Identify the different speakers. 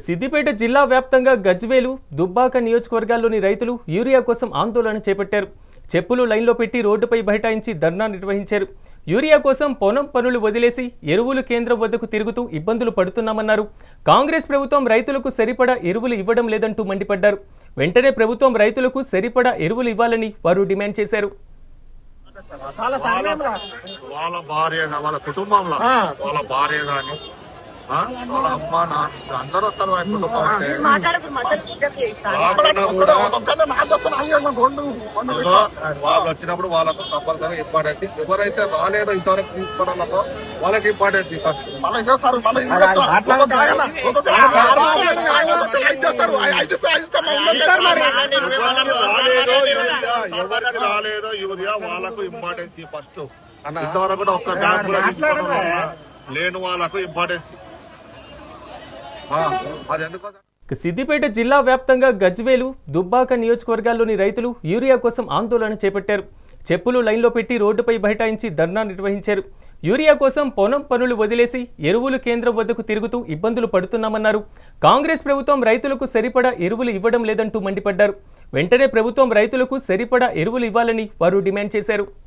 Speaker 1: సిద్దిపేట జిల్లా వ్యాప్తంగా గజ్వేలు, దుబ్బాక నియోజకవర్గాల్లోని రైతులు యూరియా కోసం ఆందోళన చేపట్టారు. చెప్పులు లైన్లో పెట్టి రోడ్డుపై బైఠాయించి ధర్నా నిర్వహించారు. యూరియా కోసం పొలం పనులు వదిలేసి ఎరువులు కేంద్రం వద్దకు తిరుగుతూ ఇబ్బందులు పడుతున్నామన్నారు. కాంగ్రెస్ ప్రభుత్వం రైతులకు సరిపడా ఎరువులు ఇవ్వడం లేదంటూ మండిపడ్డారు. వెంటనే ప్రభుత్వం రైతులకు సరిపడా ఎరువులు ఇవ్వాలని వారు డిమాండ్ చేశారు.
Speaker 2: వాళ్ళ భార్య వాళ్ళ కుటుంబంలో వాళ్ళ భార్య గాని వాళ్ళ అమ్మ నాన్న అందరూ వస్తారు. వాళ్ళు వచ్చినప్పుడు వాళ్ళకు కంపల్సరీ ఇంపార్టెన్స్. ఎవరైతే రాలేదో ఇంతవరకు తీసుకోవడంలో వాళ్ళకి ఇంపార్టెన్స్ ఫస్ట్. ఎవరికి రాలేదో యూరియా వాళ్ళకు ఇంపార్టెన్స్ ఫస్ట్. ఇంతవరకు కూడా ఒక్క బ్యాంక్ లో తీసుకోవడం లేని వాళ్ళకు ఇంపార్టెన్స్.
Speaker 1: సిద్దిపేట జిల్లా వ్యాప్తంగా గజ్వేలు, దుబ్బాక నియోజకవర్గాల్లోని రైతులు యూరియా కోసం ఆందోళన చేపట్టారు. చెప్పులు లైన్లో పెట్టి రోడ్డుపై బైఠాయించి ధర్నా నిర్వహించారు. యూరియా కోసం పొలం పనులు వదిలేసి ఎరువులు కేంద్రం వద్దకు తిరుగుతూ ఇబ్బందులు పడుతున్నామన్నారు. కాంగ్రెస్ ప్రభుత్వం రైతులకు సరిపడా ఎరువులు ఇవ్వడం లేదంటూ మండిపడ్డారు. వెంటనే ప్రభుత్వం రైతులకు సరిపడా ఎరువులు ఇవ్వాలని వారు డిమాండ్ చేశారు.